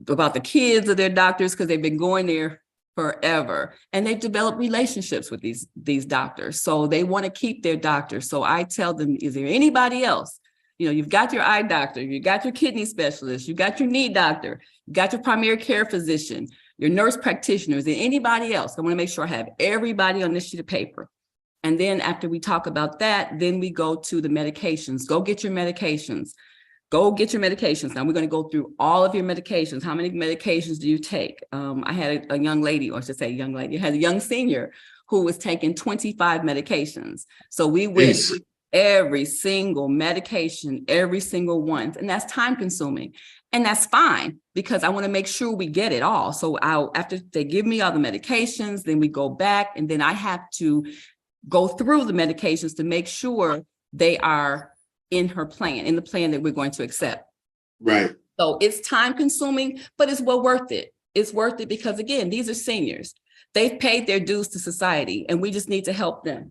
about the kids of their doctors because they've been going there forever, and they've developed relationships with these doctors. So they want to keep their doctors. So I tell them, is there anybody else? You've got your eye doctor, you got your kidney specialist, you got your knee doctor, you got your primary care physician, your nurse practitioners, and anybody else. I want to make sure I have everybody on this sheet of paper. And then after we talk about that, then we go to the medications. Go get your medications. Go get your medications. Now we're going to go through all of your medications. How many medications do you take? I had a young lady, or I should say young lady, I had a young senior who was taking 25 medications. So we went Jeez. every single medication, every single one. And that's time consuming. And that's fine because I want to make sure we get it all. So after they give me all the medications, then we go back and then I have to go through the medications to make sure they are in her plan, in the plan that we're going to accept. Right. So it's time consuming, but it's well worth it. It's worth it because again, these are seniors. They've paid their dues to society and we just need to help them.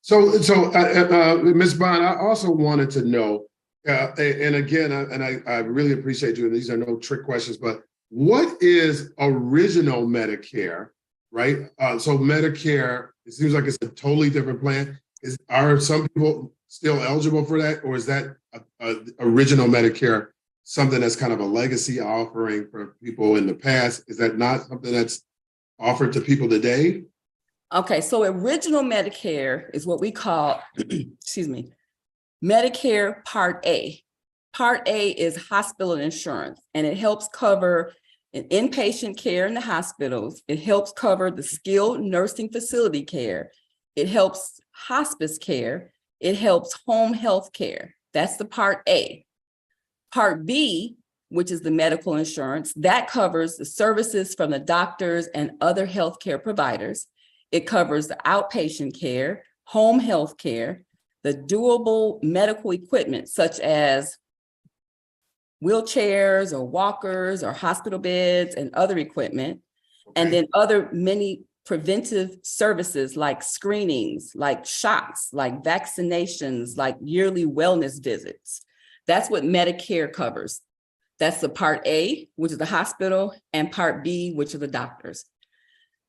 So, Ms. Bond, I also wanted to know, and again, I really appreciate you, and these are no trick questions, but what is original Medicare, right? So Medicare, it seems like it's a totally different plan. Are some people still eligible for that, or is that original Medicare something that's kind of a legacy offering for people in the past? Is that not something that's offered to people today? Okay, so original Medicare is what we call, excuse me, Medicare Part A. Part A is hospital insurance, and it helps cover an inpatient care in the hospitals. It helps cover the skilled nursing facility care. It helps hospice care. It helps home health care. That's the Part A. Part B, which is the medical insurance, that covers the services from the doctors and other healthcare providers. It covers the outpatient care, home health care, the durable medical equipment, such as wheelchairs or walkers or hospital beds and other equipment, and then other many preventive services like screenings, like shots, like vaccinations, like yearly wellness visits. That's what Medicare covers. That's the Part A, which is the hospital, and Part B, which are the doctors.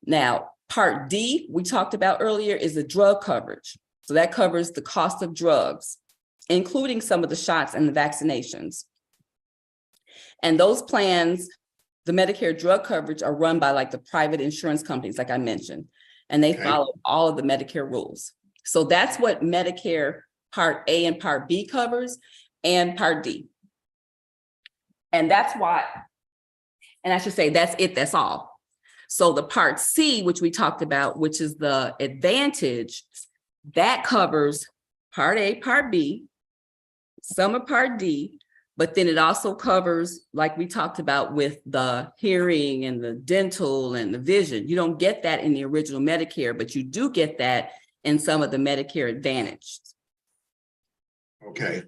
Now, Part D, we talked about earlier, is the drug coverage. So that covers the cost of drugs, including some of the shots and the vaccinations. And those plans, the Medicare drug coverage, are run by like the private insurance companies, like I mentioned, and they follow all of the Medicare rules. So that's what Medicare Part A and Part B covers, and Part D. And that's why, and I should say that's it, that's all. So the Part C, which we talked about, which is the Advantage, that covers Part A, Part B, some of Part D, but then it also covers, like we talked about with the hearing and the dental and the vision. You don't get that in the original Medicare, but you do get that in some of the Medicare Advantage. Okay.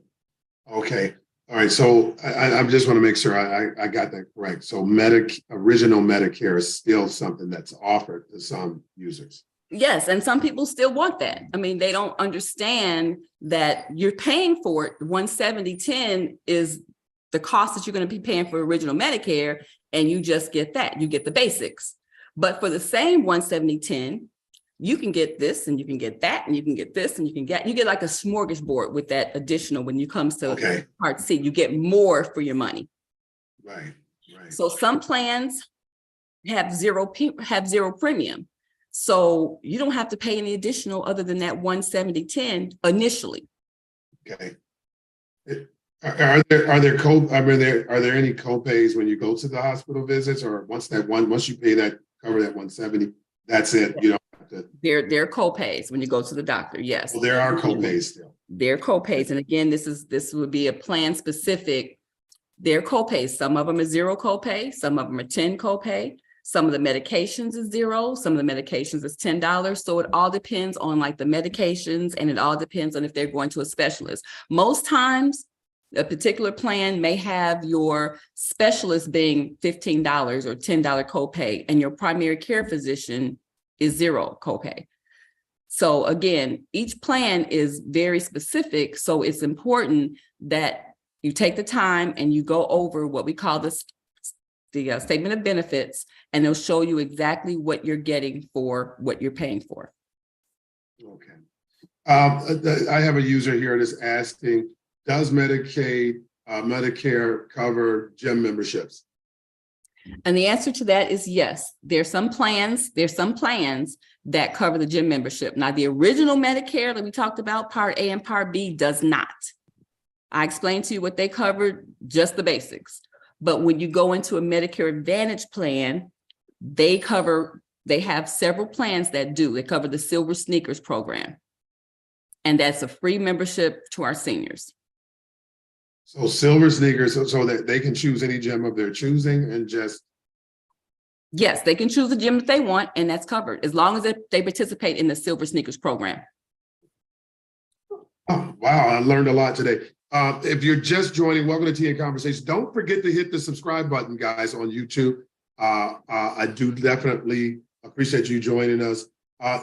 All right, so I just want to make sure I got that correct. So original Medicare is still something that's offered to some users. Yes, and some people still want that. I mean, they don't understand that you're paying for it. 170.10 is the cost that you're going to be paying for original Medicare, and you just get that. You get the basics. But for the same 170.10, you can get this and you can get that and you can get this and you get like a smorgasbord with that additional when you comes to Part C. You get more for your money. Right. So some plans have zero premium. So you don't have to pay any additional other than that 170.10 initially. Okay. Are there any co-pays when you go to the hospital visits, or once you pay that, cover that 170, that's it? You don't have to. There are co-pays when you go to the doctor. Yes. Well, there are co-pays still. There are co-pays, and again, this would be a plan specific. There are co-pays. Some of them are zero co-pay. Some of them are 10 co-pay. Some of the medications is zero. Some of the medications is $10. So it all depends on like the medications, and it all depends on if they're going to a specialist. Most times, a particular plan may have your specialist being $15 or $10 copay, and your primary care physician is zero copay. So again, each plan is very specific. So it's important that you take the time and you go over what we call the statement of benefits, and they'll show you exactly what you're getting for what you're paying for. Okay. I have a user here that's asking, does Medicare cover gym memberships? And the answer to that is yes. There's some plans that cover the gym membership. Now, the original Medicare that we talked about, Part A and Part B, does not. I explained to you what they covered, just the basics. But when you go into a Medicare Advantage plan, they have several plans that do. They cover the Silver Sneakers program. And that's a free membership to our seniors. So Silver Sneakers, so that they can choose any gym of their choosing and just. Yes, they can choose the gym that they want, and that's covered as long as they participate in the Silver Sneakers program. Oh, wow, I learned a lot today. If you're just joining, welcome to Tea and Conversation. Don't forget to hit the subscribe button, guys, on YouTube. I do definitely appreciate you joining us.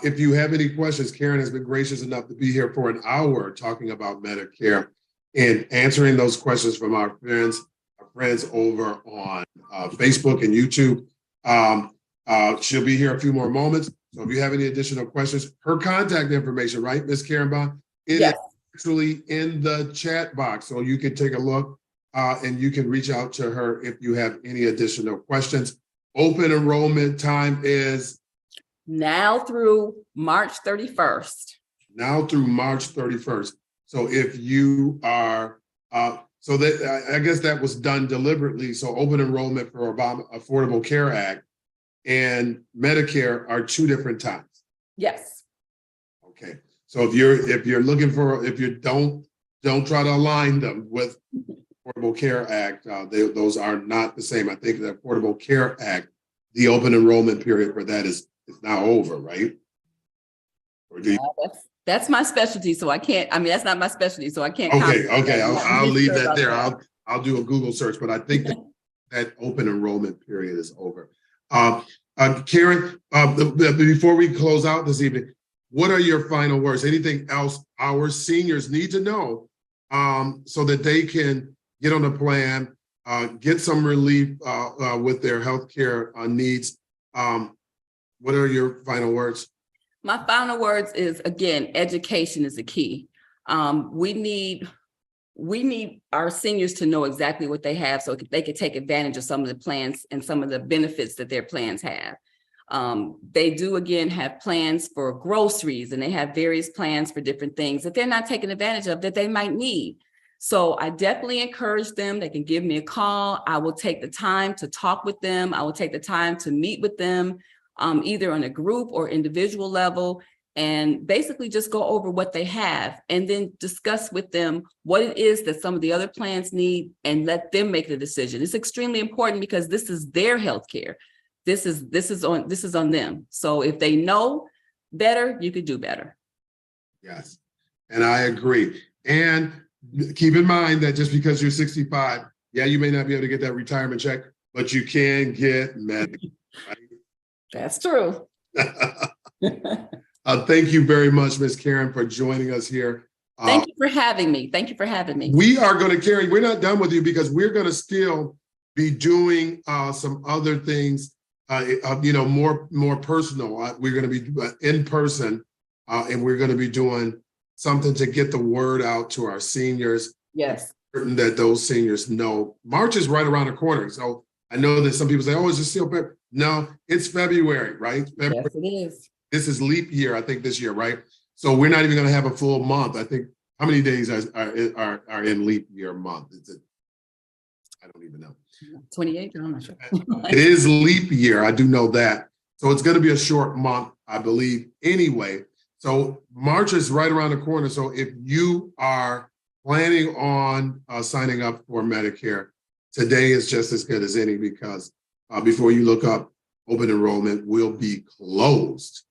If you have any questions, Karen has been gracious enough to be here for an hour talking about Medicare and answering those questions from our friends over on Facebook and YouTube. She'll be here a few more moments. So if you have any additional questions, her contact information, right, Ms. Karen Bond? It is actually in the chat box. So you can take a look and you can reach out to her if you have any additional questions. Open enrollment time is? Now through March 31st. Now through March 31st. So if you are, so that I guess that was done deliberately. So open enrollment for Obama Affordable Care Act and Medicare are two different times. Yes. Okay. So if you're looking for, if you don't try to align them with Affordable Care Act, those are not the same. I think the Affordable Care Act, the open enrollment period for that is now over, right? Or do you? That's my specialty, so I can't. I mean, that's not my specialty, so I can't. Okay. I'll leave that there. I'll do a Google search, but I think that open enrollment period is over. Karen, before we close out this evening, what are your final words? Anything else our seniors need to know so that they can get on the plan, get some relief with their healthcare needs? What are your final words? My final words is, again, education is the key. We need our seniors to know exactly what they have so they can take advantage of some of the plans and some of the benefits that their plans have. They do, again, have plans for groceries, and they have various plans for different things that they're not taking advantage of that they might need. So I definitely encourage them. They can give me a call. I will take the time to talk with them. I will take the time to meet with them, either on a group or individual level, and basically just go over what they have and then discuss with them what it is that some of the other plans need and let them make the decision. It's extremely important because this is their healthcare. This is on them. So if they know better, you could do better. Yes, and I agree. And keep in mind that just because you're 65, you may not be able to get that retirement check, but you can get Medicare, right? That's true. Thank you very much, Ms. Karen, for joining us here. Thank you for having me. We are going to, Karen, we're not done with you because we're going to still be doing some other things, more personal. We're going to be in person, and we're going to be doing something to get the word out to our seniors. Yes. Certain that those seniors know. March is right around the corner. So I know that some people say, oh, it's just still February. No, it's February, right? February. Yes, it is. This is leap year, I think, this year, right? So we're not even going to have a full month. I think, how many days are in leap year month? Is it? I don't even know. 28, I'm not sure. It is leap year, I do know that. So it's going to be a short month, I believe, anyway. So March is right around the corner. So if you are planning on signing up for Medicare, today is just as good as any because before you look up, open enrollment will be closed.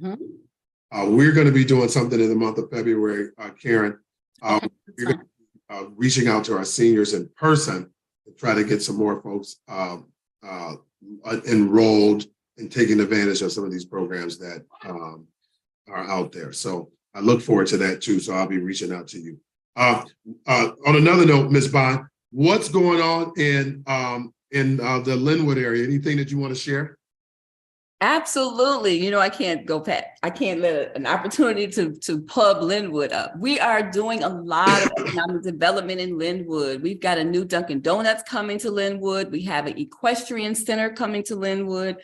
We're going to be doing something in the month of February, Karen. We're going to be reaching out to our seniors in person to try to get some more folks enrolled and taking advantage of some of these programs that are out there. So I look forward to that too. So I'll be reaching out to you. On another note, Ms. Bond, what's going on in the Linwood area? Anything that you want to share? Absolutely. You know, I can't let an opportunity to pub Linwood up. We are doing a lot of economic development in Linwood. We've got a new Dunkin' Donuts coming to Linwood. We have an equestrian center coming to Linwood.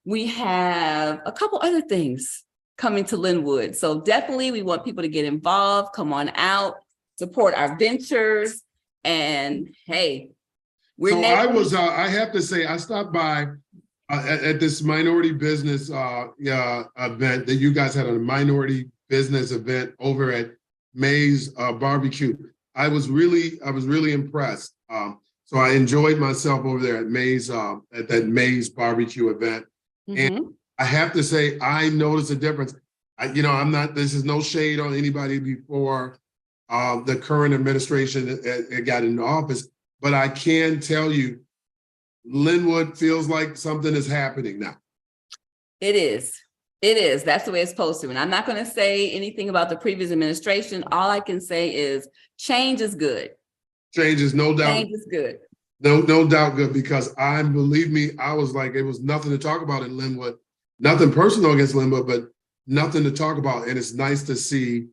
We have a couple other things coming to Linwood. So definitely we want people to get involved, come on out, support our ventures. And hey, I have to say, I stopped by at this minority business event that you guys had, a minority business event over at May's Barbecue. I was really impressed. So I enjoyed myself over there at May's at that May's Barbecue event. And I have to say, I noticed a difference. This is no shade on anybody before the current administration that got into office, but I can tell you, Linwood feels like something is happening now. It is. That's the way it's supposed to. And I'm not going to say anything about the previous administration. All I can say is change is good. Change is no doubt. Change is good. No doubt good, because believe me, I was like, it was nothing to talk about in Linwood. Nothing personal against Linwood, but nothing to talk about. And it's nice to see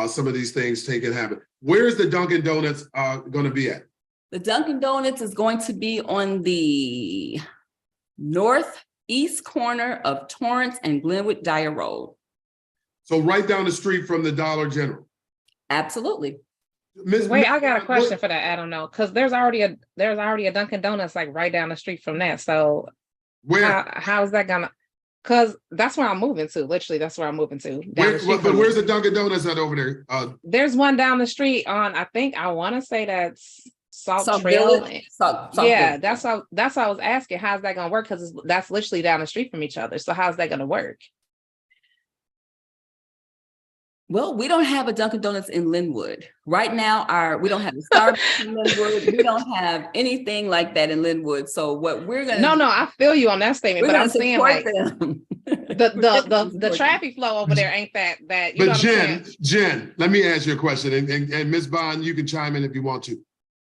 some of these things take and happen. Where is the Dunkin' Donuts going to be at? The Dunkin' Donuts is going to be on the northeast corner of Torrance and Glenwood Dyer Road. So right down the street from the Dollar General. Absolutely. Wait, I got a question for that. I don't know, because there's already a Dunkin' Donuts like right down the street from that. So where? How is that gonna? Because that's where I'm moving to. Literally, that's where I'm moving to. But where's the Dunkin' Donuts at over there? There's one down the street on. I want to say that's Salt Trail. Yeah, that's how I was asking. How's that gonna work? Because that's literally down the street from each other. So how's that gonna work? Well, we don't have a Dunkin' Donuts in Linwood. Right now, we don't have a Starbucks in Linwood. We don't have anything like that in Linwood. So what we're gonna No, I feel you on that statement, but I'm saying like them. the traffic flow over there ain't that. But Jen, let me ask you a question, and Ms. Bond, you can chime in if you want to.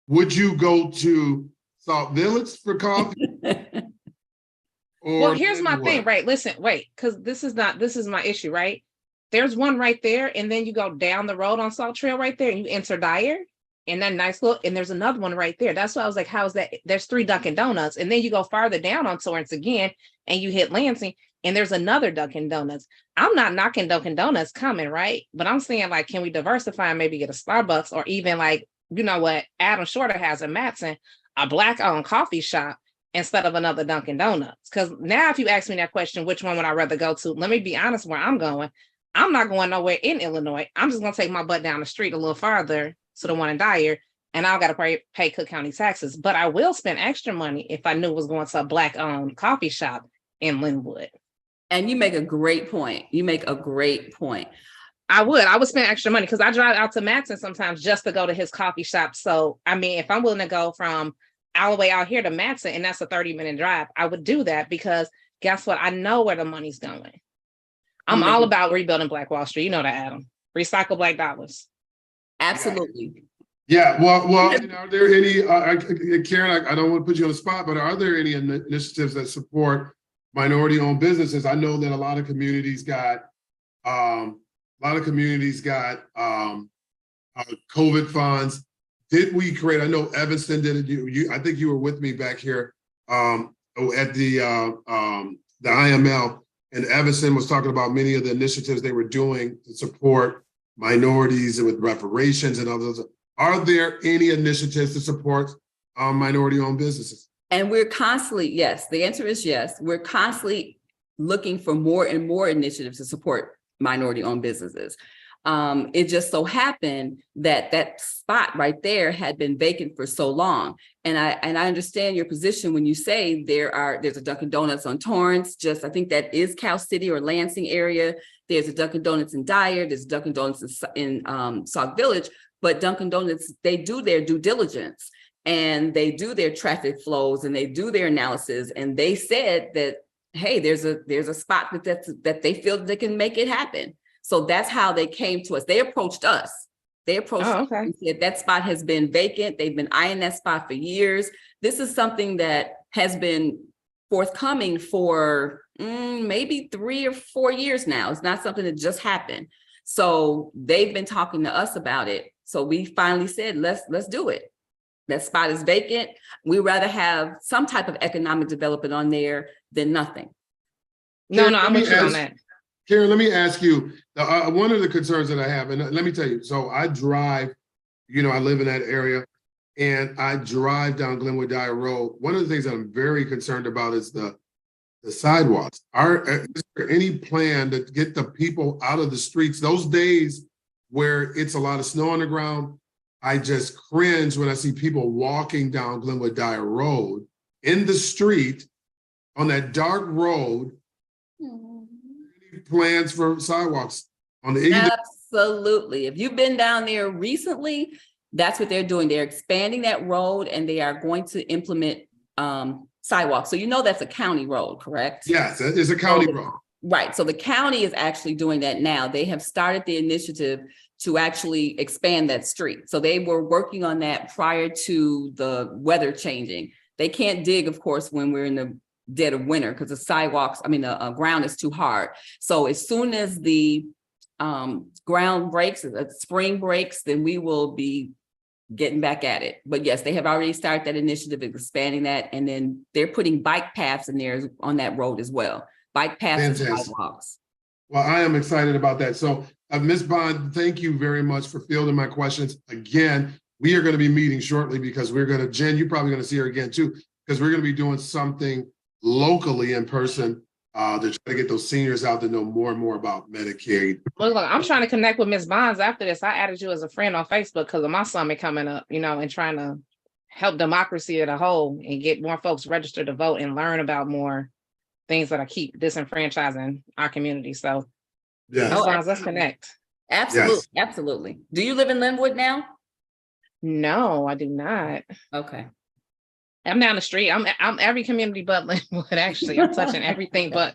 Would you go to Salt Village for coffee? Well, here's my thing, right? Listen, wait, because this is my issue, right? There's one right there, and then you go down the road on Salt Trail right there, and you enter Dyer, and that nice look, and there's another one right there. That's why I was like, how is that? There's 3 Dunkin' Donuts, and then you go farther down on Torrance again, and you hit Lansing, and there's another Dunkin' Donuts. I'm not knocking Dunkin' Donuts coming, right? But I'm saying, like, can we diversify and maybe get a Starbucks, or even like, you know what Adam Shorter has in Matson, a Black-owned coffee shop instead of another Dunkin' Donuts? Because now if you ask me that question, which one would I rather go to? Let me be honest where I'm going. I'm not going nowhere in Illinois. I'm just going to take my butt down the street a little farther to the one in Dyer, and I'll got to pay Cook County taxes. But I will spend extra money if I knew it was going to a Black-owned coffee shop in Linwood. And you make a great point. I would spend extra money because I drive out to Matson sometimes just to go to his coffee shop. So, I mean, if I'm willing to go from all the way out here to Matson, and that's a 30-minute drive, I would do that because guess what? I know where the money's going. I'm all about rebuilding Black Wall Street. You know that, Adam. Recycle Black dollars. Absolutely. Yeah. Well. And are there any, Karen? I don't want to put you on the spot, but are there any initiatives that support minority-owned businesses? I know that a lot of communities got COVID funds. Did we create? I know Evanston did it. I think you were with me back here at the IML. And Evanston was talking about many of the initiatives they were doing to support minorities and with reparations and others. Are there any initiatives to support minority-owned businesses? And we're constantly, yes, the answer is yes. We're constantly looking for more and more initiatives to support minority-owned businesses. It just so happened that spot right there had been vacant for so long. And I understand your position when you say there's a Dunkin' Donuts on Torrance, I think that is Cal City or Lansing area. There's a Dunkin' Donuts in Dyer, there's a Dunkin' Donuts in Sauk Village, but Dunkin' Donuts, they do their due diligence and they do their traffic flows and they do their analysis. And they said that, hey, there's a spot that they feel that they can make it happen. So that's how they came to us. They approached us. Us and said that spot has been vacant. They've been eyeing that spot for years. This is something that has been forthcoming for maybe 3 or 4 years now. It's not something that just happened. So they've been talking to us about it. So we finally said, let's do it. That spot is vacant. We'd rather have some type of economic development on there than nothing. No, Karen, I'm with you on that. Karen, let me ask you, one of the concerns that I have, and let me tell you, so I drive, I live in that area, and I drive down Glenwood Dyer Road. One of the things that I'm very concerned about is the sidewalks. Is there any plan to get the people out of the streets? Those days where it's a lot of snow on the ground, I just cringe when I see people walking down Glenwood Dyer Road in the street on that dark road. Any plans for sidewalks on the Absolutely. If you've been down there recently, that's what they're doing. They're expanding that road and they are going to implement sidewalks. So that's a county road, correct? Yes, it's a county road. Right. So the county is actually doing that now. They have started the initiative to actually expand that street. So they were working on that prior to the weather changing. They can't dig, of course, when we're in the dead of winter because the ground is too hard. So as soon as the ground breaks, the spring breaks, then we will be getting back at it. But yes, they have already started that initiative of expanding that. And then they're putting bike paths in there on that road as well. Bike paths and sidewalks. Well, I am excited about that. So Ms. Bond, thank you very much for fielding my questions. Again, we are going to be meeting shortly because Jen, you're probably going to see her again too, because we're going to be doing something locally in person to try to get those seniors out to know more and more about Medicaid. Look, I'm trying to connect with Ms. Bonds after this. I added you as a friend on Facebook because of my summit coming up, and trying to help democracy as a whole and get more folks registered to vote and learn about more things that keep disenfranchising our community. So yes. Ms. Bonds, let's connect. Absolutely. Yes. Absolutely. Do you live in Linwood now? No, I do not. Okay. I'm down the street. I'm every community but Linwood, actually. I'm touching everything, but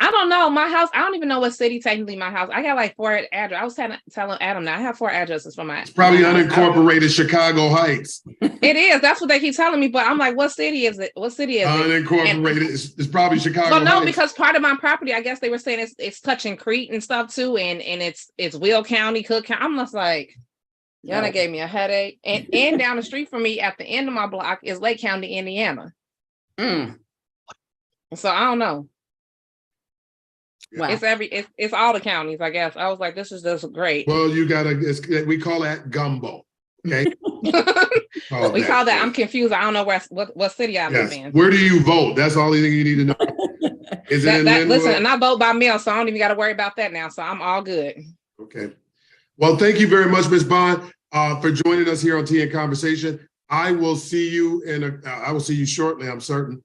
I don't know. My house, I don't even know what city technically my house. I got like 4 addresses. I was telling Adam that I have 4 addresses for my. It's probably unincorporated Chicago Heights. It is. That's what they keep telling me. But I'm like, what city is it? What city is it? Unincorporated. It's probably Chicago. Well, no, Heights. because part of my property, I guess they were saying it's touching Crete and stuff too, and it's Will County, Cook County. I'm just like, y'all done gave me a headache. And down the street from me, at the end of my block, is Lake County, Indiana. So I don't know. Wow. It's all the counties, I guess. I was like, this is just great. Well, we call that gumbo. Okay. we call that. I'm confused. I don't know what city I live in. Where do you vote? That's all you need to know. Is it listen, and I vote by mail, so I don't even got to worry about that now. So I'm all good. Okay. Well, thank you very much, Ms. Bond, for joining us here on Tea and Conversation. I will see you shortly, I'm certain,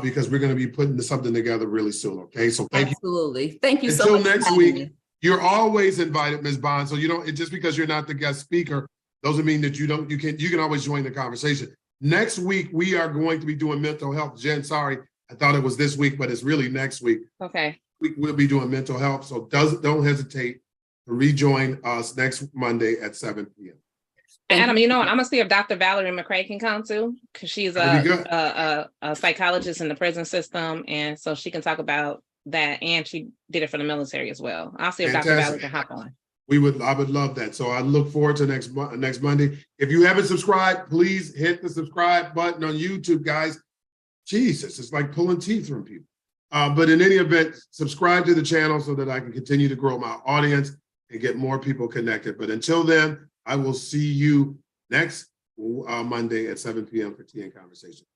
because we're going to be putting something together really soon. Okay. So thank you. Absolutely. Thank you so much. Until next week, you're always invited, Ms. Bond. So just because you're not the guest speaker doesn't mean that you can always join the conversation. Next week, we are going to be doing mental health. Jen, sorry, I thought it was this week, but it's really next week. Okay. We'll be doing mental health. So don't hesitate to rejoin us next Monday at 7 p.m. Adam, you know what? I'm gonna see if Dr. Valerie McCray can come too, because she's a psychologist in the prison system, and so she can talk about that. And she did it for the military as well. I'll see if Dr. Valerie can hop on. I would love that. So I look forward to next Monday. If you haven't subscribed, please hit the subscribe button on YouTube, guys. Jesus, it's like pulling teeth from people. But in any event, subscribe to the channel so that I can continue to grow my audience and get more people connected. But until then, I will see you next Monday at 7 p.m. for Tea and Conversation.